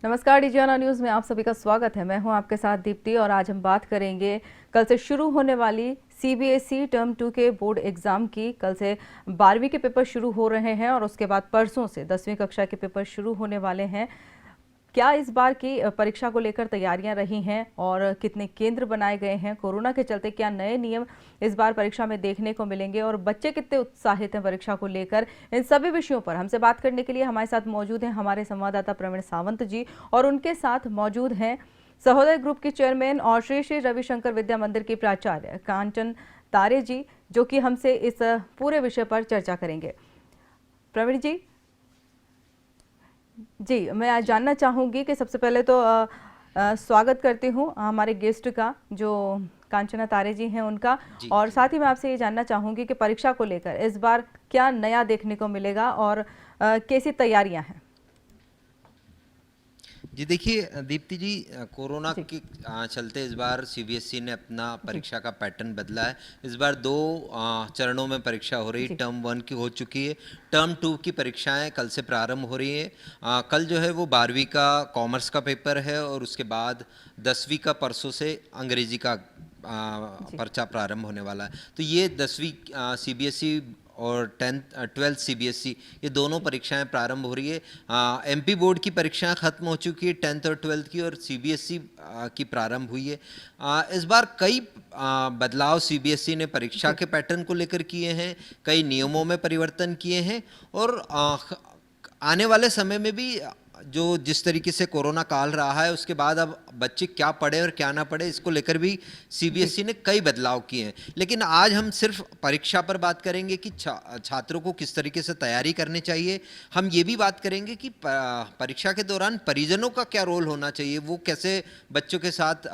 नमस्कार, डीजीआना न्यूज में आप सभी का स्वागत है। मैं हूं आपके साथ दीप्ति और आज हम बात करेंगे कल से शुरू होने वाली सीबीएसई टर्म 2 के बोर्ड एग्जाम की। कल से 12वीं के पेपर शुरू हो रहे हैं और उसके बाद परसों से 10वीं कक्षा के पेपर शुरू होने वाले हैं। क्या इस बार की परीक्षा को लेकर तैयारियां रही हैं और कितने केंद्र बनाए गए हैं? कोरोना के चलते क्या नए नियम इस बार परीक्षा में देखने को मिलेंगे और बच्चे कितने उत्साहित हैं परीक्षा को लेकर? इन सभी विषयों पर हमसे बात करने के लिए हमारे साथ मौजूद हैं हमारे संवाददाता प्रवीण सावंत जी और उनके साथ मौजूद हैं सहोदय ग्रुप की चेयरमैन और श्री श्री रविशंकर विद्या मंदिर की प्राचार्य कांचन तारे जी, जो कि हमसे इस पूरे विषय पर चर्चा करेंगे। प्रवीण जी, मैं आज जानना चाहूँगी कि सबसे पहले तो स्वागत करती हूँ हमारे गेस्ट का, जो कांचना तारे जी हैं उनका, और साथ ही मैं आपसे ये जानना चाहूँगी कि परीक्षा को लेकर इस बार क्या नया देखने को मिलेगा और कैसी तैयारियां हैं? जी देखिए दीप्ति जी, कोरोना के चलते इस बार सीबीएसई ने अपना परीक्षा का पैटर्न बदला है। इस बार 2 चरणों में परीक्षा हो रही है। टर्म 1 की हो चुकी है, टर्म 2 की परीक्षाएं कल से प्रारंभ हो रही है। कल जो है वो 12वीं का कॉमर्स का पेपर है और उसके बाद 10वीं का परसों से अंग्रेजी का पर्चा प्रारंभ होने वाला है। तो ये 10वीं सीबीएसई और 12th सीबीएसई, ये दोनों परीक्षाएं प्रारंभ हो रही है। एमपी बोर्ड की परीक्षाएं खत्म हो चुकी है 10th और 12th की, और सीबीएसई की प्रारंभ हुई है। इस बार कई बदलाव सीबीएसई ने परीक्षा के पैटर्न को लेकर किए हैं, कई नियमों में परिवर्तन किए हैं, और आने वाले समय में भी जो जिस तरीके से कोरोना काल रहा है उसके बाद अब बच्चे क्या पढ़े और क्या ना पढ़े, इसको लेकर भी सीबीएसई ने कई बदलाव किए हैं। लेकिन आज हम सिर्फ परीक्षा पर बात करेंगे कि छात्रों को किस तरीके से तैयारी करनी चाहिए। हम ये भी बात करेंगे कि परीक्षा के दौरान परिजनों का क्या रोल होना चाहिए, वो कैसे बच्चों के साथ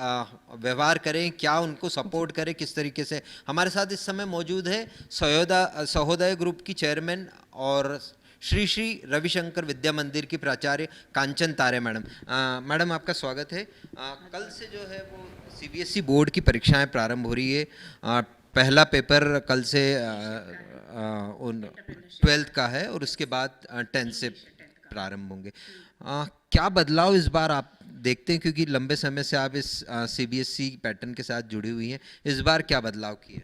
व्यवहार करें, क्या उनको सपोर्ट करें, किस तरीके से। हमारे साथ इस समय मौजूद है सहोदय ग्रुप की चेयरमैन और श्री श्री रविशंकर विद्या मंदिर की प्राचार्य कांचन तारे मैडम। मैडम आपका स्वागत है। कल से जो है वो सीबीएसई बोर्ड की परीक्षाएं प्रारंभ हो रही है। पहला पेपर कल से 12th का है और उसके बाद 10th से प्रारंभ होंगे। क्या बदलाव इस बार आप देखते हैं, क्योंकि लंबे समय से आप इस सीबीएसई पैटर्न के साथ जुड़ी हुई हैं, इस बार क्या बदलाव किए?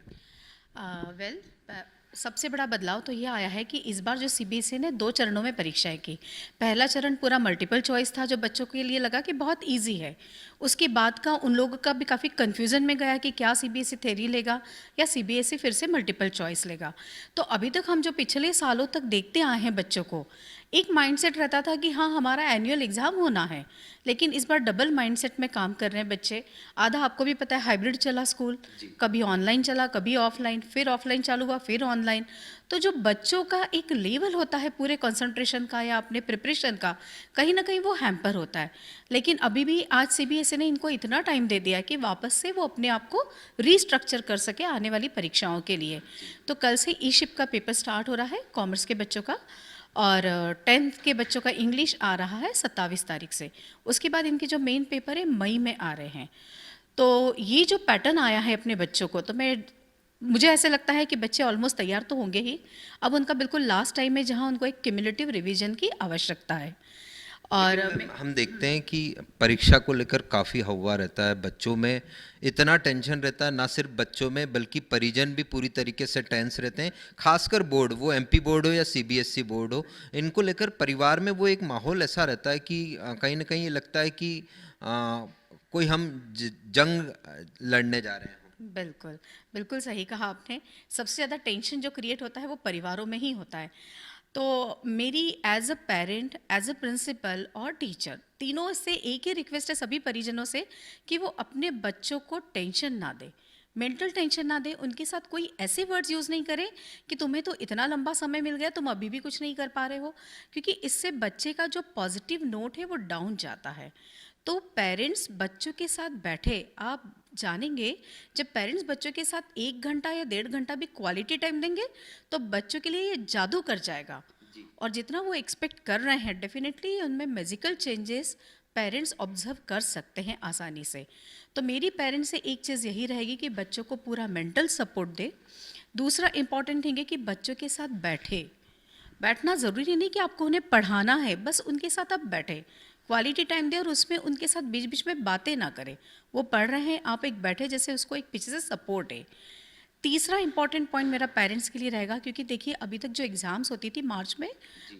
सबसे बड़ा बदलाव तो ये आया है कि इस बार जो सीबीएसई ने 2 चरणों में परीक्षाएं की। पहला चरण पूरा मल्टीपल चॉइस था, जो बच्चों के लिए लगा कि बहुत इजी है। उसके बाद का उन लोगों का भी काफ़ी कन्फ्यूज़न में गया कि क्या सीबीएसई थ्योरी लेगा या सीबीएसई फिर से मल्टीपल चॉइस लेगा। तो अभी तक हम जो पिछले सालों तक देखते आए हैं, बच्चों को एक माइंडसेट रहता था कि हाँ, हमारा एनुअल एग्ज़ाम होना है, लेकिन इस बार डबल माइंडसेट में काम कर रहे हैं बच्चे। आधा आपको भी पता है हाइब्रिड चला स्कूल, कभी ऑनलाइन चला, कभी ऑफलाइन, फिर ऑफलाइन चालू हुआ, फिर ऑनलाइन। तो जो बच्चों का एक लेवल होता है पूरे कंसंट्रेशन का या अपने प्रिपरेशन का, कहीं ना कहीं वो हैम्पर होता है। लेकिन अभी भी आज सीबीएसई ने इनको इतना टाइम दे दिया कि वापस से वो अपने आप को रीस्ट्रक्चर कर सके आने वाली परीक्षाओं के लिए। तो कल से ई शिप का पेपर स्टार्ट हो रहा है कॉमर्स के बच्चों का, और 10th के बच्चों का इंग्लिश आ रहा है 27 तारीख से। उसके बाद इनके जो मेन पेपर है मई में आ रहे हैं। तो ये जो पैटर्न आया है अपने बच्चों को, तो मुझे ऐसे लगता है कि बच्चे ऑलमोस्ट तैयार तो होंगे ही। अब उनका बिल्कुल लास्ट टाइम है जहां उनको एक क्यूमुलेटिव रिवीजन की आवश्यकता है। और हम देखते हैं कि परीक्षा को लेकर काफ़ी हवा रहता है बच्चों में, इतना टेंशन रहता है, ना सिर्फ बच्चों में बल्कि परिजन भी पूरी तरीके से टेंस रहते हैं। खासकर बोर्ड, वो एमपी बोर्ड हो या सीबीएसई बोर्ड हो, इनको लेकर परिवार में वो एक माहौल ऐसा रहता है कि कहीं ना कहीं ये लगता है कि कोई हम जंग लड़ने जा रहे हैं। बिल्कुल बिल्कुल सही कहा आपने। सबसे ज़्यादा टेंशन जो क्रिएट होता है वो परिवारों में ही होता है। तो मेरी as a parent, as a principal और टीचर, तीनों से एक ही रिक्वेस्ट है सभी परिजनों से कि वो अपने बच्चों को टेंशन ना दे, मेंटल टेंशन ना दे। उनके साथ कोई ऐसे वर्ड्स यूज़ नहीं करें कि तुम्हें तो इतना लंबा समय मिल गया, तुम अभी भी कुछ नहीं कर पा रहे हो, क्योंकि इससे बच्चे का जो पॉजिटिव नोट है वो डाउन जाता है। तो पेरेंट्स बच्चों के साथ बैठे, आप जानेंगे जब पेरेंट्स बच्चों के साथ 1 घंटा या 1.5 घंटा भी क्वालिटी टाइम देंगे तो बच्चों के लिए ये जादू कर जाएगा। और जितना वो एक्सपेक्ट कर रहे हैं, डेफिनेटली उनमें मैजिकल चेंजेस पेरेंट्स ऑब्जर्व कर सकते हैं आसानी से। तो मेरी पेरेंट्स से एक चीज़ यही रहेगी कि बच्चों को पूरा मेंटल सपोर्ट दे। दूसरा इम्पॉर्टेंट है कि बच्चों के साथ बैठे। बैठना ज़रूरी नहीं कि आपको उन्हें पढ़ाना है, बस उनके साथ आप बैठे। क्वालिटी टाइम दें और उसमें उनके साथ बीच बीच में बातें ना करें। वो पढ़ रहे हैं, आप एक बैठे जैसे उसको एक पीछे से सपोर्ट है। तीसरा इंपॉर्टेंट पॉइंट मेरा पेरेंट्स के लिए रहेगा, क्योंकि देखिए अभी तक जो एग्ज़ाम्स होती थी मार्च में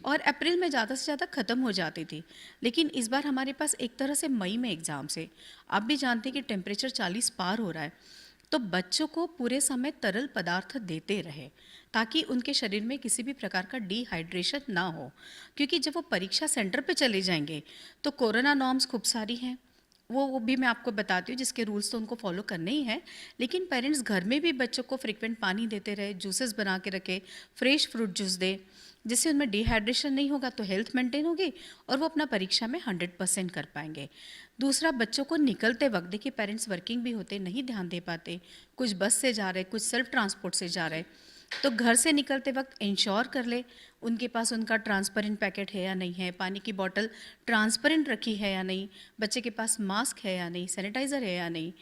और अप्रैल में ज़्यादा से ज़्यादा ख़त्म हो जाती थी, लेकिन इस बार हमारे पास एक तरह से मई में एग्ज़ाम्स है। आप भी जानते हैं कि टेम्परेचर 40 पार हो रहा है, तो बच्चों को पूरे समय तरल पदार्थ देते रहे ताकि उनके शरीर में किसी भी प्रकार का डिहाइड्रेशन ना हो, क्योंकि जब वो परीक्षा सेंटर पे चले जाएंगे तो कोरोना नॉर्म्स खूब सारी हैं, वो भी मैं आपको बताती हूँ, जिसके रूल्स तो उनको फॉलो करने ही हैं। लेकिन पेरेंट्स घर में भी बच्चों को फ्रिक्वेंट पानी देते रहे, जूसेस बना के रखे, फ्रेश फ्रूट जूस दे, जिससे उनमें डिहाइड्रेशन नहीं होगा तो हेल्थ मेंटेन होगी और वो अपना परीक्षा में 100% कर पाएंगे। दूसरा, बच्चों को निकलते वक्त, देखिए पेरेंट्स वर्किंग भी होते, नहीं ध्यान दे पाते, कुछ बस से जा रहे, कुछ सेल्फ ट्रांसपोर्ट से जा रहे, तो घर से निकलते वक्त इंश्योर कर ले उनके पास उनका ट्रांसपेरेंट पैकेट है या नहीं है, पानी की बोतल ट्रांसपेरेंट रखी है या नहीं, बच्चे के पास मास्क है या नहीं, सैनिटाइज़र है या नहीं।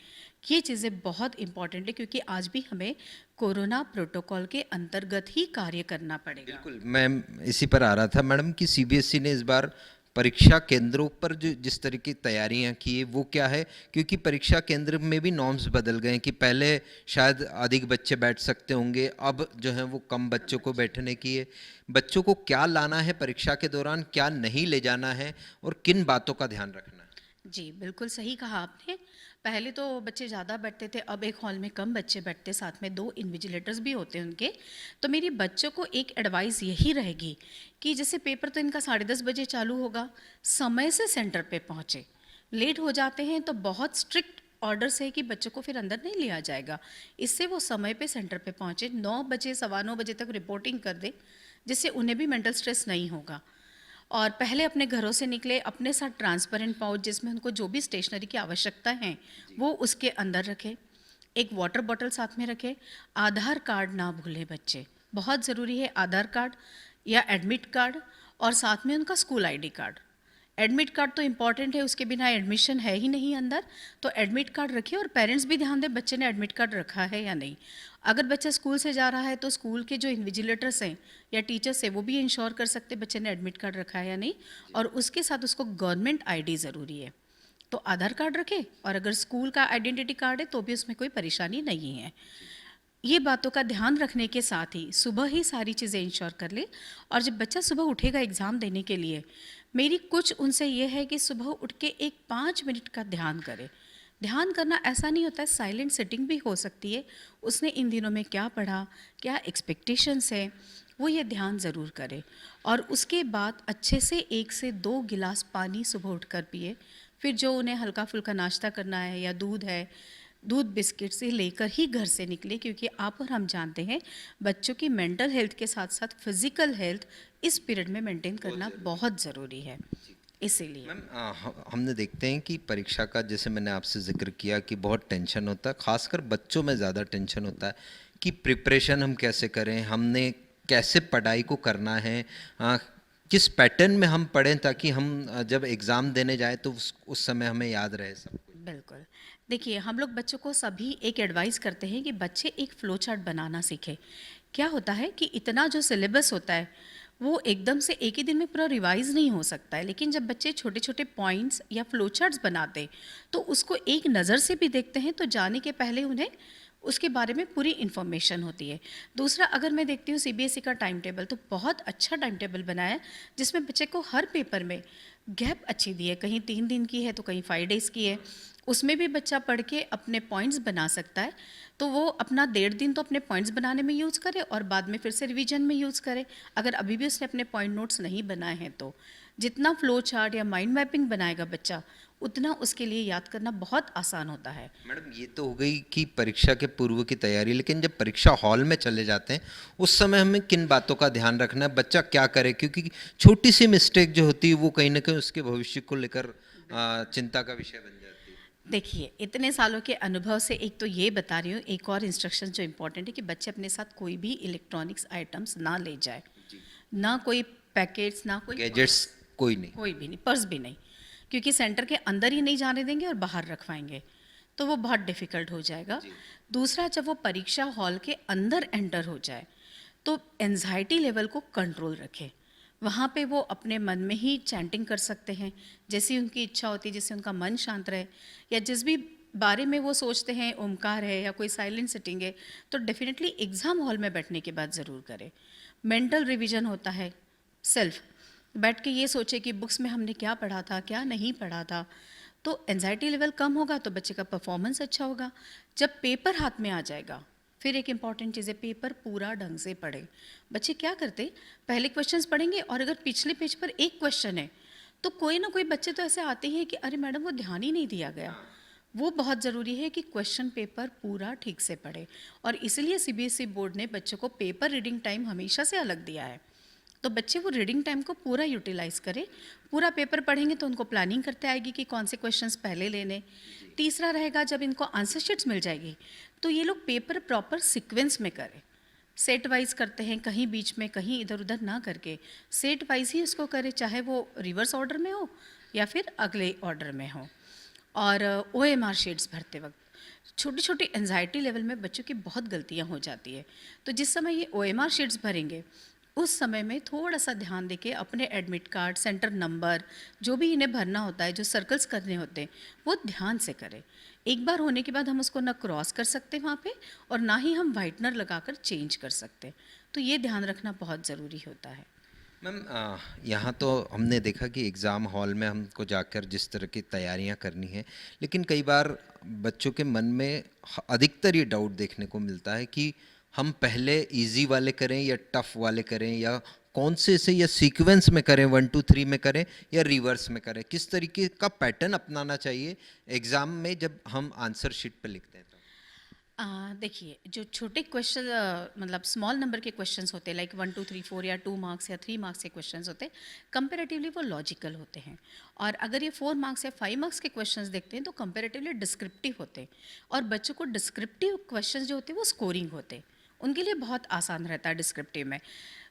ये चीज़ें बहुत इंपॉर्टेंट है, क्योंकि आज भी हमें कोरोना प्रोटोकॉल के अंतर्गत ही कार्य करना पड़ेगा। बिल्कुल, मैं इसी पर आ रहा था मैडम कि सीबीएसई ने इस बार परीक्षा केंद्रों पर जो जिस तरह की तैयारियां की है वो क्या है, क्योंकि परीक्षा केंद्र में भी नॉर्म्स बदल गए हैं कि पहले शायद अधिक बच्चे बैठ सकते होंगे, अब जो है वो कम बच्चों को बैठने की है। बच्चों को क्या लाना है परीक्षा के दौरान, क्या नहीं ले जाना है और किन बातों का ध्यान रखना है? जी, बिल्कुल सही कहा आपने। पहले तो बच्चे ज़्यादा बैठते थे, अब एक हॉल में कम बच्चे बैठते, साथ में 2 इन्विजिलेटर्स भी होते हैं उनके। तो मेरी बच्चों को एक एडवाइस यही रहेगी कि जैसे पेपर तो इनका 10:30 बजे चालू होगा, समय से सेंटर पे पहुँचे। लेट हो जाते हैं तो बहुत स्ट्रिक्ट ऑर्डर्स है कि बच्चों को फिर अंदर नहीं लिया जाएगा। इससे वो समय पे सेंटर पे पहुँचे, 9 बजे, सवा 9 बजे तक रिपोर्टिंग कर दें, जिससे उन्हें भी मेंटल स्ट्रेस नहीं होगा। और पहले अपने घरों से निकले, अपने साथ ट्रांसपेरेंट पाउच जिसमें उनको जो भी स्टेशनरी की आवश्यकता है वो उसके अंदर रखें, एक वाटर बॉटल साथ में रखें, आधार कार्ड ना भूलें बच्चे, बहुत ज़रूरी है आधार कार्ड या एडमिट कार्ड, और साथ में उनका school ID card. Admit card तो इम्पॉर्टेंट है, उसके बिना एडमिशन है ही नहीं अंदर, तो एडमिट कार्ड रखिए और पेरेंट्स भी ध्यान दें बच्चे ने एडमिट कार्ड रखा है या नहीं। अगर बच्चा स्कूल से जा रहा है तो स्कूल के जो इन्विजिलेटर्स हैं या टीचर्स हैं वो भी इंश्योर कर सकते बच्चे ने एडमिट कार्ड रखा है या नहीं, और उसके साथ उसको गवर्नमेंट आईडी ज़रूरी है। तो आधार कार्ड रखें, और अगर स्कूल का आइडेंटिटी कार्ड है तो भी उसमें कोई परेशानी नहीं है। ये बातों का ध्यान रखने के साथ ही सुबह ही सारी चीज़ें इंश्योर कर ले, और जब बच्चा सुबह उठेगा एग्ज़ाम देने के लिए, मेरी कुछ उनसे ये है कि सुबह उठ के एक 5 मिनट का ध्यान करे। ध्यान करना ऐसा नहीं होता है, साइलेंट सिटिंग भी हो सकती है। उसने इन दिनों में क्या पढ़ा, क्या एक्सपेक्टेशंस है, वो ये ध्यान ज़रूर करे। और उसके बाद अच्छे से 1 से 2 गिलास पानी सुबह उठकर पिए। फिर जो उन्हें हल्का फुल्का नाश्ता करना है या दूध है, दूध बिस्किट से लेकर ही घर से निकले, क्योंकि आप और हम जानते हैं बच्चों की मेंटल हेल्थ के साथ साथ फिजिकल हेल्थ इस पीरियड में मेंटेन करना बहुत ज़रूरी है। इसीलिए मैम हमने देखते हैं कि परीक्षा का, जैसे मैंने आपसे जिक्र किया कि बहुत टेंशन होता है, खासकर बच्चों में ज़्यादा टेंशन होता है कि प्रिपरेशन हम कैसे करें, हमने कैसे पढ़ाई को करना है, किस पैटर्न में हम पढ़ें ताकि हम जब एग्ज़ाम देने जाए तो उस समय हमें याद रहे सब कुछ। बिल्कुल। देखिए, हम लोग बच्चों को सभी एक एडवाइस करते हैं कि बच्चे एक फ़्लो चार्ट बनाना सीखें। क्या होता है कि इतना जो सिलेबस होता है, वो एकदम से एक ही दिन में पूरा रिवाइज़ नहीं हो सकता है, लेकिन जब बच्चे छोटे-छोटे पॉइंट्स या फ़्लो चार्ट्स बनाते, तो उसको एक नज़र से भी देखते हैं, तो जाने के पहले उन्हें उसके बारे में पूरी इन्फॉर्मेशन होती है। दूसरा, अगर मैं देखती हूँ सीबीएसई का टाइम टेबल, तो बहुत अच्छा टाइम टेबल बनाया है, जिसमें बच्चे को हर पेपर में गैप अच्छी दी है, कहीं 3 दिन की है तो कहीं 5 डेज़ की है। उसमें भी बच्चा पढ़ के अपने पॉइंट्स बना सकता है, तो वो अपना 1.5 दिन तो अपने पॉइंट्स बनाने में यूज़ करे और बाद में फिर से रिवीजन में यूज़ करे। अगर अभी भी उसने अपने पॉइंट नोट्स नहीं बनाए हैं तो जितना फ्लो चार्ट या माइंड मैपिंग बनाएगा बच्चा, उतना उसके लिए याद करना बहुत आसान होता है। मैडम, ये तो हो गई कि परीक्षा के पूर्व की तैयारी, लेकिन जब परीक्षा हॉल में चले जाते हैं उस समय हमें किन बातों का ध्यान रखना है, बच्चा क्या करे, क्योंकि छोटी सी मिस्टेक जो होती है वो कहीं ना कहीं उसके भविष्य को लेकर चिंता का विषय बन जाती है। देखिए, इतने सालों के अनुभव से एक तो ये बता रही हूँ, एक और इंस्ट्रक्शन जो इम्पोर्टेंट है कि बच्चे अपने साथ कोई भी इलेक्ट्रॉनिक्स आइटम्स ना ले जाए, ना कोई पैकेट्स, ना कोई गैजेट्स कोई नहीं। कोई भी नहीं, पर्स भी नहीं, क्योंकि सेंटर के अंदर ही नहीं जाने देंगे और बाहर रखवाएंगे, तो वो बहुत डिफ़िकल्ट हो जाएगा। दूसरा, जब वो परीक्षा हॉल के अंदर एंटर हो जाए तो एंजाइटी लेवल को कंट्रोल रखें। वहाँ पे वो अपने मन में ही चैंटिंग कर सकते हैं, जैसी उनकी इच्छा होती है, जिससे उनका मन शांत रहे, या जिस भी बारे में वो सोचते हैं, ओमकार है या कोई साइलेंट सिटिंग है, तो डेफिनेटली एग्ज़ाम हॉल में बैठने के बाद ज़रूर करें। मेंटल रिवीजन होता है, सेल्फ बैठ के ये सोचे कि बुक्स में हमने क्या पढ़ा था, क्या नहीं पढ़ा था, तो एंजाइटी लेवल कम होगा तो बच्चे का परफॉर्मेंस अच्छा होगा। जब पेपर हाथ में आ जाएगा, फिर एक इम्पॉर्टेंट चीज़ है, पेपर पूरा ढंग से पढ़े। बच्चे क्या करते, पहले क्वेश्चंस पढ़ेंगे और अगर पिछले पेज पर एक क्वेश्चन है तो कोई ना कोई बच्चे तो ऐसे आते हैं कि अरे मैडम वो ध्यान ही नहीं दिया गया। वो बहुत ज़रूरी है कि क्वेश्चन पेपर पूरा ठीक से पढ़े, और इसलिए सीबीएसई बोर्ड ने बच्चों को पेपर रीडिंग टाइम हमेशा से अलग दिया है। तो बच्चे वो रीडिंग टाइम को पूरा यूटिलाइज करें। पूरा पेपर पढ़ेंगे तो उनको प्लानिंग करते आएगी कि कौन से क्वेश्चंस पहले लेने। तीसरा रहेगा, जब इनको आंसर शीट्स मिल जाएगी तो ये लोग पेपर प्रॉपर सीक्वेंस में करें। सेट वाइज करते हैं, कहीं बीच में कहीं इधर उधर ना करके सेट वाइज ही उसको करें, चाहे वो रिवर्स ऑर्डर में हो या फिर अगले ऑर्डर में हो। और OMR शीट्स भरते वक्त छोटी छोटी एंजाइटी लेवल में बच्चों की बहुत गलतियां हो जाती है, तो जिस समय ये OMR शीट्स भरेंगे उस समय में थोड़ा सा ध्यान देके अपने एडमिट कार्ड, सेंटर नंबर, जो भी इन्हें भरना होता है, जो सर्कल्स करने होते हैं, वो ध्यान से करें। एक बार होने के बाद हम उसको ना क्रॉस कर सकते वहाँ पे और ना ही हम वाइटनर लगाकर चेंज कर सकते, तो ये ध्यान रखना बहुत ज़रूरी होता है। मैम यहाँ तो हमने देखा कि एग्ज़ाम हॉल में हमको जाकर जिस तरह की तैयारियाँ करनी है, लेकिन कई बार बच्चों के मन में अधिकतर ये डाउट देखने को मिलता है कि हम पहले इजी वाले करें या टफ वाले करें, या कौन से से, या सीक्वेंस में करें, 1 2 3 में करें या रिवर्स में करें, किस तरीके का पैटर्न अपनाना चाहिए एग्ज़ाम में जब हम आंसर शीट पे लिखते हैं तो? देखिए, जो छोटे क्वेश्चन मतलब स्मॉल नंबर के क्वेश्चंस होते हैं, लाइक 1 2 3 4 या 2 मार्क्स या 3 मार्क्स के क्वेश्चंस होते हैं, कंपैरेटिवली वो लॉजिकल होते हैं। और अगर ये 4 मार्क्स या 5 मार्क्स के क्वेश्चंस देखते हैं तो कंपैरेटिवली डिस्क्रिप्टिव होते हैं, और बच्चों को डिस्क्रिप्टिव क्वेश्चंस जो होते हैं वो स्कोरिंग होते हैं, उनके लिए बहुत आसान रहता है डिस्क्रिप्टिव में।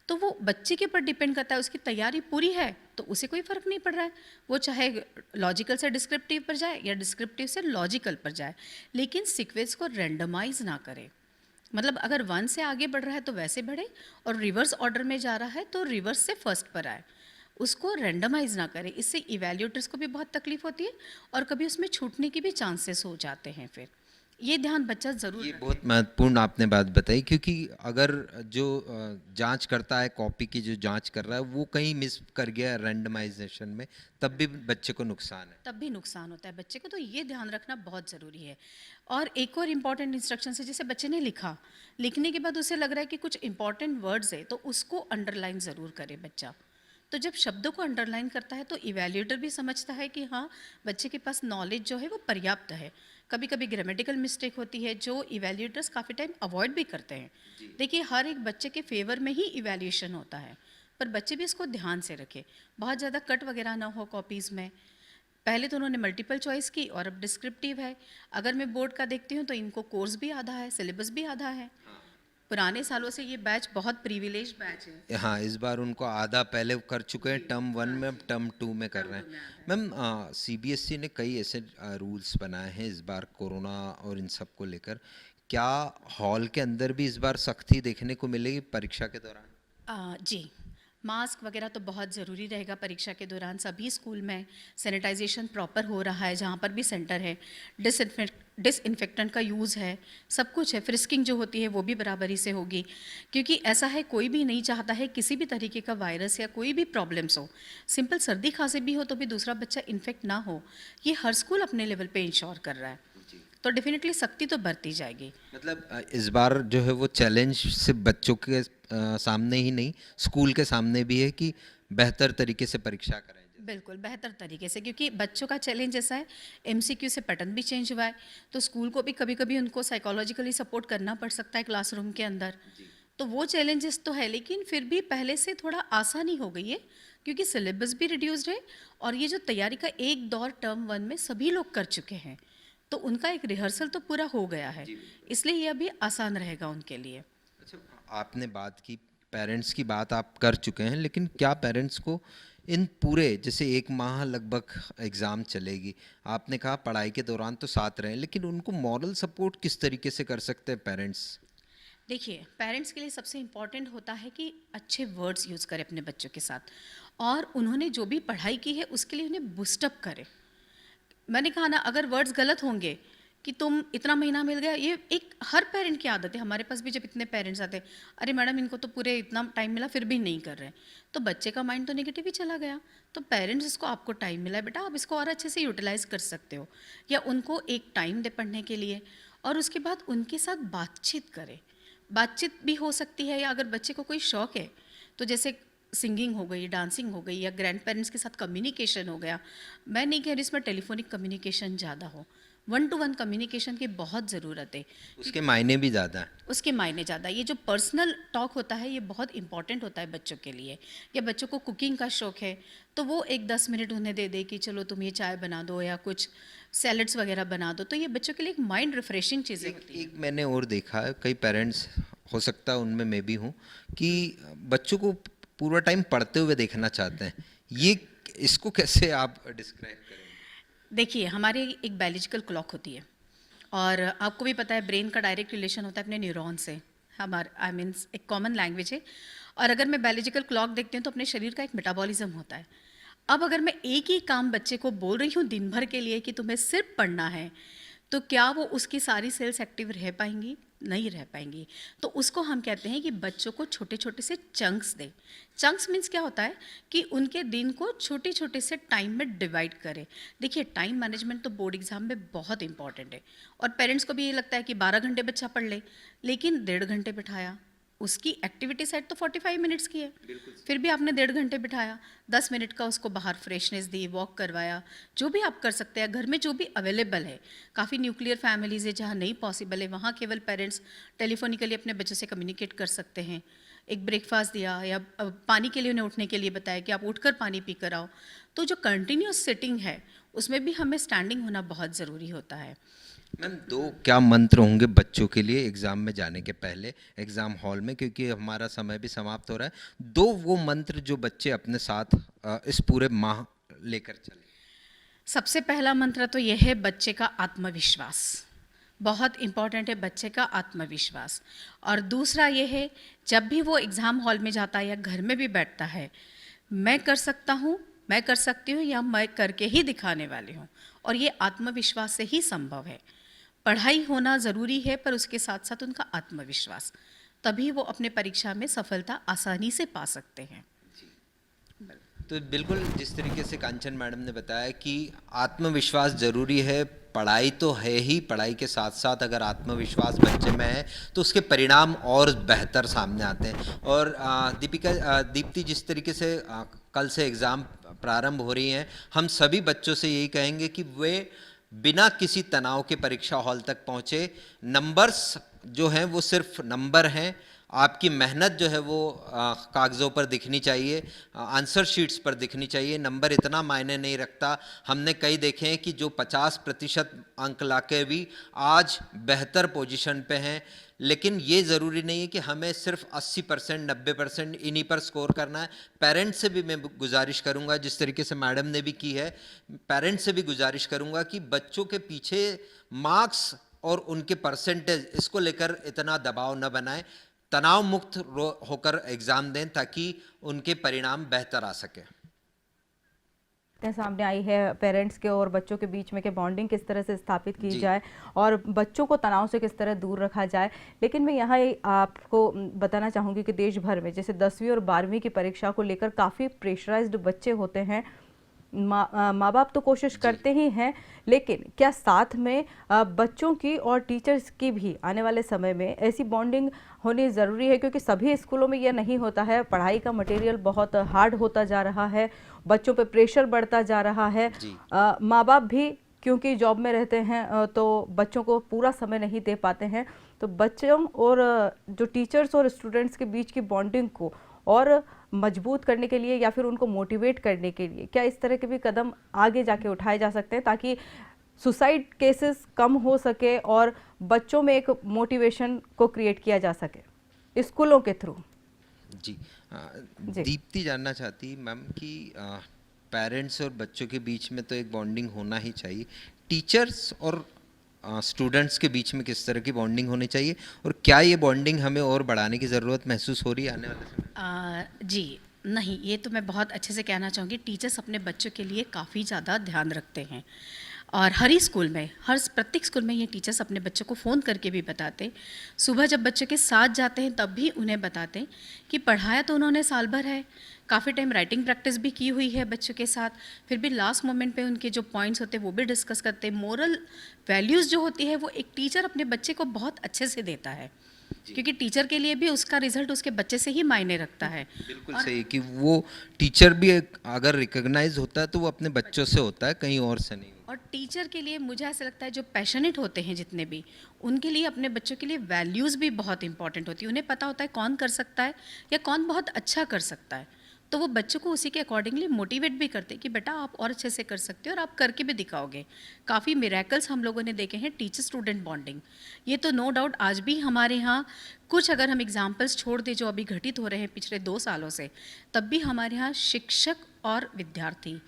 तो वो बच्चे के ऊपर डिपेंड करता है, उसकी तैयारी पूरी है तो उसे कोई फ़र्क नहीं पड़ रहा है, वो चाहे लॉजिकल से डिस्क्रिप्टिव पर जाए या डिस्क्रिप्टिव से लॉजिकल पर जाए, लेकिन सीक्वेंस को रैंडमाइज ना करे। मतलब अगर 1 से आगे बढ़ रहा है तो वैसे बढ़े, और रिवर्स ऑर्डर में जा रहा है तो रिवर्स से फर्स्ट पर आए, उसको रैंडमाइज ना करें। इससे इवैल्यूएटर्स को भी बहुत तकलीफ होती है और कभी उसमें छूटने की भी चांसेस हो जाते हैं। फिर ये ध्यान बच्चा ज़रूर ये रखे। बहुत महत्वपूर्ण आपने बात बताई, क्योंकि अगर जो जांच करता है, कॉपी की जो जांच कर रहा है, वो कहीं मिस कर गया रैंडमाइजेशन में, तब भी बच्चे को नुकसान है। तब भी नुकसान होता है बच्चे को, तो ये ध्यान रखना बहुत ज़रूरी है। और एक और इम्पॉर्टेंट इंस्ट्रक्शन है, जैसे बच्चे ने लिखा, लिखने के बाद उसे लग रहा है कि कुछ इंपॉर्टेंट वर्ड्स है तो उसको अंडरलाइन ज़रूर करे बच्चा। तो जब शब्दों को अंडरलाइन करता है तो इवैल्यूएटर भी समझता है कि हाँ, बच्चे के पास नॉलेज जो है वो पर्याप्त है। कभी कभी ग्रामेटिकल मिस्टेक होती है जो इवैल्यूएटर्स काफ़ी टाइम अवॉइड भी करते हैं। देखिए, हर एक बच्चे के फेवर में ही इवैल्यूएशन होता है, पर बच्चे भी इसको ध्यान से रखें, बहुत ज़्यादा कट वगैरह ना हो कॉपीज़ में। पहले तो उन्होंने मल्टीपल चॉइस की और अब डिस्क्रिप्टिव है। अगर मैं बोर्ड का देखती हूँ तो इनको कोर्स भी आधा है, सिलेबस भी आधा है। पुराने सालों से ये बैच बहुत प्रिविलेज बैच है। हाँ, इस बार उनको आधा पहले कर चुके हैं टर्म 1 में, अब टर्म 2 में कर रहे हैं। मैम सीबीएसई ने कई ऐसे रूल्स बनाए हैं इस बार कोरोना और इन सब को लेकर, क्या हॉल के अंदर भी इस बार सख्ती देखने को मिलेगी परीक्षा के दौरान? जी, मास्क वगैरह तो बहुत ज़रूरी रहेगा परीक्षा के दौरान। सभी स्कूल में सैनिटाइजेशन प्रॉपर हो रहा है, जहाँ पर भी सेंटर है डिसइंफेक्टेंट का यूज़ है, सब कुछ है। फ्रिस्किंग जो होती है वो भी बराबरी से होगी, क्योंकि ऐसा है, कोई भी नहीं चाहता है किसी भी तरीके का वायरस या कोई भी प्रॉब्लम्स हो। सिंपल सर्दी खांसी भी हो तो भी दूसरा बच्चा इन्फेक्ट ना हो, ये हर स्कूल अपने लेवल पे इंश्योर कर रहा है। तो डेफिनेटली सख्ती तो बरती जाएगी। मतलब इस बार जो है वो चैलेंज सिर्फ बच्चों के सामने ही नहीं, स्कूल के सामने भी है कि बेहतर तरीके से परीक्षा करें। बिल्कुल बेहतर तरीके से, क्योंकि बच्चों का चैलेंज ऐसा है, MCQ से पैटर्न भी चेंज हुआ है, तो स्कूल को भी कभी कभी उनको साइकोलॉजिकली सपोर्ट करना पड़ सकता है क्लासरूम के अंदर। तो वो चैलेंजेस तो है, लेकिन फिर भी पहले से थोड़ा आसानी हो गई है, क्योंकि सिलेबस भी रिड्यूस्ड है और ये जो तैयारी का एक दौर टर्म 1 में सभी लोग कर चुके हैं, तो उनका एक रिहर्सल तो पूरा हो गया है, इसलिए ये अभी आसान रहेगा उनके लिए। अच्छा, आपने बात की पेरेंट्स की, बात आप कर चुके हैं, लेकिन क्या पेरेंट्स को इन पूरे, जैसे 1 माह लगभग एग्ज़ाम चलेगी, आपने कहा पढ़ाई के दौरान तो साथ रहें, लेकिन उनको मॉरल सपोर्ट किस तरीके से कर सकते हैं पेरेंट्स? देखिए, पेरेंट्स के लिए सबसे इम्पॉर्टेंट होता है कि अच्छे वर्ड्स यूज़ करें अपने बच्चों के साथ और उन्होंने जो भी पढ़ाई की है उसके लिए उन्हें बूस्टअप करें। मैंने कहा ना, अगर वर्ड्स गलत होंगे कि तुम इतना महीना मिल गया, ये एक हर पेरेंट की आदत है। हमारे पास भी जब इतने पेरेंट्स आते हैं, अरे मैडम इनको तो पूरे इतना टाइम मिला फिर भी नहीं कर रहे हैं, तो बच्चे का माइंड तो नेगेटिव ही चला गया। तो पेरेंट्स, इसको आपको टाइम मिला है बेटा, आप इसको और अच्छे से यूटिलाइज कर सकते हो, या उनको एक टाइम दे पढ़ने के लिए और उसके बाद उनके साथ बातचीत करें। बातचीत भी हो सकती है, या अगर बच्चे को कोई शौक है तो जैसे सिंगिंग हो गई, डांसिंग हो गई, या ग्रैंड पेरेंट्स के साथ कम्युनिकेशन हो गया। मैं नहीं कह रही इसमें टेलीफोनिक कम्युनिकेशन ज़्यादा हो, वन टू वन कम्युनिकेशन की बहुत ज़रूरत है। उसके मायने भी ज़्यादा हैं। उसके मायने ज़्यादा, ये जो पर्सनल टॉक होता है ये बहुत इंपॉर्टेंट होता है बच्चों के लिए। या बच्चों को कुकिंग का शौक है तो वो एक 10 मिनट उन्हें दे दे कि चलो तुम ये चाय बना दो या कुछ सैलड्स वगैरह बना दो, तो ये बच्चों के लिए एक माइंड रिफ्रेशिंग चीज़ें होती हैं। एक मैंने और देखा है, कई पेरेंट्स, हो सकता है उनमें मैं भी हूँ, कि बच्चों को पूरा टाइम पढ़ते हुए देखना चाहते हैं। ये इसको कैसे आप डिस्क्राइब करेंगे? देखिए, हमारी एक बायोलॉजिकल क्लॉक होती है और आपको भी पता है ब्रेन का डायरेक्ट रिलेशन होता है अपने न्यूरॉन से। हमारा आई मीन्स एक कॉमन लैंग्वेज है। और अगर मैं बायोलॉजिकल क्लॉक देखती हूँ तो अपने शरीर का एक मेटाबॉलिज्म होता है। अब अगर मैं एक ही काम बच्चे को बोल रही हूँ दिन भर के लिए कि तुम्हें सिर्फ पढ़ना है, तो क्या वो उसकी सारी सेल्स एक्टिव रह पाएंगी? नहीं रह पाएंगी। तो उसको हम कहते हैं कि बच्चों को छोटे छोटे से चंक्स दें। चंक्स मीन्स क्या होता है कि उनके दिन को छोटे छोटे से टाइम में डिवाइड करें। देखिए, टाइम मैनेजमेंट तो बोर्ड एग्जाम में बहुत इंपॉर्टेंट है और पेरेंट्स को भी ये लगता है कि 12 घंटे बच्चा पढ़ ले, लेकिन 1.5 घंटे बिठाया, उसकी एक्टिविटी सेट तो 45 मिनट्स की है, फिर भी आपने 1.5 घंटे बिठाया, 10 मिनट का उसको बाहर फ्रेशनेस दी, वॉक करवाया, जो भी आप कर सकते हैं घर में जो भी अवेलेबल है। काफ़ी न्यूक्लियर फैमिलीज़ है जहाँ नहीं पॉसिबल है, वहाँ केवल पेरेंट्स टेलीफोनिकली अपने बच्चों से कम्युनिकेट कर सकते हैं। एक ब्रेकफास्ट दिया या पानी के लिए उन्हें उठने के लिए बताया कि आप उठकर पानी पी कर आओ। तो जो कंटिन्यूस सिटिंग है उसमें भी हमें स्टैंडिंग होना बहुत ज़रूरी होता है। मैम, दो क्या मंत्र होंगे बच्चों के लिए एग्ज़ाम में जाने के पहले, एग्ज़ाम हॉल में, क्योंकि हमारा समय भी समाप्त हो रहा है। दो वो मंत्र जो बच्चे अपने साथ इस पूरे माह लेकर चले। सबसे पहला मंत्र तो यह है बच्चे का आत्मविश्वास। बहुत इम्पॉर्टेंट है बच्चे का आत्मविश्वास। और दूसरा ये है, जब भी वो एग्ज़ाम हॉल में जाता है या घर में भी बैठता है, मैं कर सकता हूँ, मैं कर सकती हूँ, या मैं करके ही दिखाने वाली हूँ। और ये आत्मविश्वास से ही संभव है। पढ़ाई होना ज़रूरी है पर उसके साथ साथ उनका आत्मविश्वास, तभी वो अपने परीक्षा में सफलता आसानी से पा सकते हैं। तो बिल्कुल जिस तरीके से कांचन मैडम ने बताया कि आत्मविश्वास ज़रूरी है, पढ़ाई तो है ही, पढ़ाई के साथ साथ अगर आत्मविश्वास बच्चे में है तो उसके परिणाम और बेहतर सामने आते हैं। और दीप्ति, जिस तरीके से कल से एग्ज़ाम प्रारंभ हो रही हैं, हम सभी बच्चों से यही कहेंगे कि वे बिना किसी तनाव के परीक्षा हॉल तक पहुँचे। नंबर्स जो हैं वो सिर्फ नंबर हैं, आपकी मेहनत जो है वो कागज़ों पर दिखनी चाहिए, आंसर शीट्स पर दिखनी चाहिए। नंबर इतना मायने नहीं रखता। हमने कई देखे हैं कि जो 50% अंक लाके भी आज बेहतर पोजीशन पे हैं, लेकिन ये ज़रूरी नहीं है कि हमें सिर्फ 80%, 90% इन्हीं पर स्कोर करना है। पेरेंट्स से भी मैं गुजारिश करूँगा, जिस तरीके से मैडम ने भी की है, पेरेंट्स से भी गुजारिश करूँगा कि बच्चों के पीछे मार्क्स और उनके परसेंटेज, इसको लेकर इतना दबाव न बनाएं। तनाव मुक्त होकर एग्ज़ाम दें ताकि उनके परिणाम बेहतर आ सके। सामने आई है पेरेंट्स के और बच्चों के बीच में कि बॉन्डिंग किस तरह से स्थापित की जाए और बच्चों को तनाव से किस तरह दूर रखा जाए। लेकिन मैं यहाँ आपको बताना चाहूँगी कि देश भर में जैसे 10वीं और 12वीं की परीक्षा को लेकर काफ़ी प्रेशराइज्ड बच्चे होते हैं। माँ बाप तो कोशिश करते ही हैं, लेकिन क्या साथ में बच्चों की और टीचर्स की भी आने वाले समय में ऐसी बॉन्डिंग होनी ज़रूरी है? क्योंकि सभी स्कूलों में यह नहीं होता है। पढ़ाई का मटेरियल बहुत हार्ड होता जा रहा है, बच्चों पे प्रेशर बढ़ता जा रहा है। माँ बाप भी क्योंकि जॉब में रहते हैं तो बच्चों को पूरा समय नहीं दे पाते हैं। तो बच्चों और जो टीचर्स और स्टूडेंट्स के बीच की बॉन्डिंग को और मजबूत करने के लिए या फिर उनको मोटिवेट करने के लिए क्या इस तरह के भी कदम आगे जाके उठाए जा सकते हैं ताकि सुसाइड केसेस कम हो सके और बच्चों में एक मोटिवेशन को क्रिएट किया जा सके स्कूलों के थ्रू? जी, दीप्ति जानना चाहती मैम कि पेरेंट्स और बच्चों के बीच में तो एक बॉन्डिंग होना ही चाहिए, टीचर्स और स्टूडेंट्स के बीच में किस तरह की बॉन्डिंग होनी चाहिए, और क्या ये बॉन्डिंग हमें और बढ़ाने की ज़रूरत महसूस हो रही है आने वाले समय? जी नहीं, ये तो मैं बहुत अच्छे से कहना चाहूँगी, टीचर्स अपने बच्चों के लिए काफ़ी ज़्यादा ध्यान रखते हैं। और हर ही स्कूल में, प्रत्येक स्कूल में ये टीचर्स अपने बच्चों को फ़ोन करके भी बताते हैं। सुबह जब बच्चों के साथ जाते हैं तब भी उन्हें बताते हैं कि पढ़ाया तो उन्होंने साल भर है, काफ़ी टाइम राइटिंग प्रैक्टिस भी की हुई है बच्चों के साथ, फिर भी लास्ट मोमेंट पे उनके जो पॉइंट्स होते हैं वो भी डिस्कस करते हैं। मोरल वैल्यूज़ जो होती है वो एक टीचर अपने बच्चे को बहुत अच्छे से देता है, क्योंकि टीचर के लिए भी उसका रिजल्ट उसके बच्चे से ही मायने रखता है। बिल्कुल सही कि वो टीचर भी अगर रिकॉग्नाइज होता है तो वो अपने बच्चों से होता है, कहीं और से नहीं। और टीचर के लिए मुझे ऐसा लगता है जो पैशनेट होते हैं जितने भी, उनके लिए अपने बच्चों के लिए वैल्यूज़ भी बहुत इंपॉर्टेंट होती है। उन्हें पता होता है कौन कर सकता है या कौन बहुत अच्छा कर सकता है, तो वो बच्चों को उसी के अकॉर्डिंगली मोटिवेट भी करते हैं कि बेटा आप और अच्छे से कर सकते हो और आप करके भी दिखाओगे। काफ़ी मिरेकल्स हम लोगों ने देखे हैं टीचर स्टूडेंट बॉन्डिंग। ये तो नो डाउट आज भी हमारे यहाँ कुछ अगर हम एग्जाम्पल्स छोड़ दें जो अभी घटित हो रहे हैं पिछले 2 सालों से, तब भी हमारे यहाँ शिक्षक और विद्यार्थी,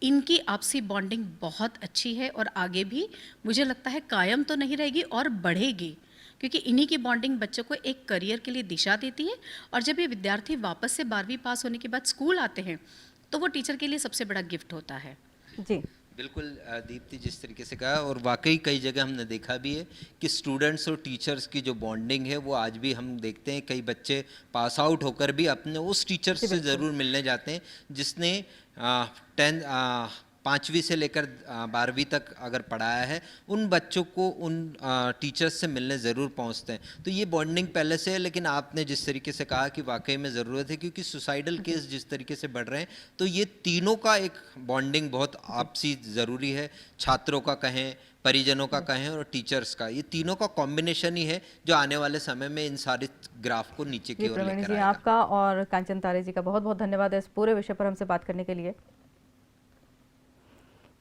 इनकी आपसी बॉन्डिंग बहुत अच्छी है और आगे भी मुझे लगता है कायम तो नहीं रहेगी और बढ़ेगी, क्योंकि इन्हीं की बॉन्डिंग बच्चों को एक करियर के लिए दिशा देती है। और जब ये विद्यार्थी वापस से 12वीं पास होने के बाद स्कूल आते हैं तो वो टीचर के लिए सबसे बड़ा गिफ्ट होता है। जी बिल्कुल दीप्ति जिस तरीके से कहा, और वाकई कई जगह हमने देखा भी है कि स्टूडेंट्स और टीचर्स की जो बॉन्डिंग है वो आज भी हम देखते हैं। कई बच्चे पास आउट होकर भी अपने उस टीचर से ज़रूर मिलने जाते हैं जिसने 5वीं से लेकर 12वीं तक अगर पढ़ाया है, उन बच्चों को उन टीचर्स से मिलने ज़रूर पहुंचते हैं। तो ये बॉन्डिंग पहले से है, लेकिन आपने जिस तरीके से कहा कि वाकई में ज़रूरत है, क्योंकि सुसाइडल केस जिस तरीके से बढ़ रहे हैं, तो ये तीनों का एक बॉन्डिंग बहुत आपसी ज़रूरी है। छात्रों का कहें, परिजनों का कहें और टीचर्स का, ये तीनों का कॉम्बिनेशन ही है जो आने वाले समय में इन सारे ग्राफ को नीचे की ओर प्रवीण लेकर जी, आएगा। आपका और कांचन तारे जी का बहुत बहुत धन्यवाद इस पूरे विषय पर हमसे बात करने के लिए।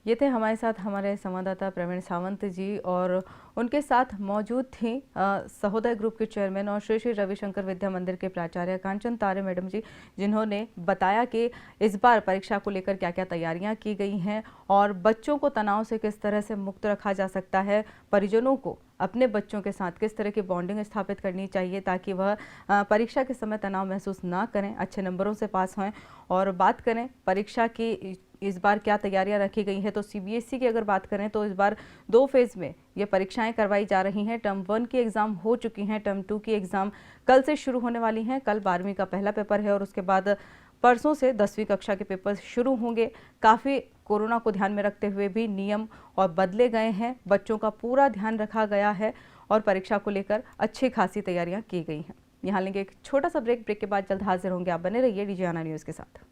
ये थे हमारे साथ हमारे संवाददाता प्रवीण सावंत जी, और उनके साथ मौजूद थी सहोदय ग्रुप के चेयरमैन और श्री श्री रविशंकर विद्या मंदिर के प्राचार्य कांचन तारे मैडम जी, जिन्होंने बताया कि इस बार परीक्षा को लेकर क्या क्या तैयारियां की गई हैं और बच्चों को तनाव से किस तरह से मुक्त रखा जा सकता है, परिजनों को अपने बच्चों के साथ किस तरह की बॉन्डिंग स्थापित करनी चाहिए ताकि वह परीक्षा के समय तनाव महसूस ना करें, अच्छे नंबरों से पास हों। और बात करें परीक्षा की इस बार क्या तैयारियां रखी गई है, तो सीबीएसई की अगर बात करें तो इस बार 2 फेज़ में ये परीक्षाएं करवाई जा रही हैं। टर्म 1 की एग्ज़ाम हो चुकी हैं, टर्म 2 की एग्ज़ाम कल से शुरू होने वाली हैं। कल 12वीं का पहला पेपर है और उसके बाद परसों से 10वीं कक्षा के पेपर शुरू होंगे। काफ़ी कोरोना को ध्यान में रखते हुए भी नियम और बदले गए हैं, बच्चों का पूरा ध्यान रखा गया है और परीक्षा को लेकर अच्छी खासी तैयारियां की गई हैं। यहाँ लेंगे एक छोटा सा ब्रेक के बाद जल्द हाजिर होंगे। आप बने रहिए डीजे आना न्यूज़ के साथ।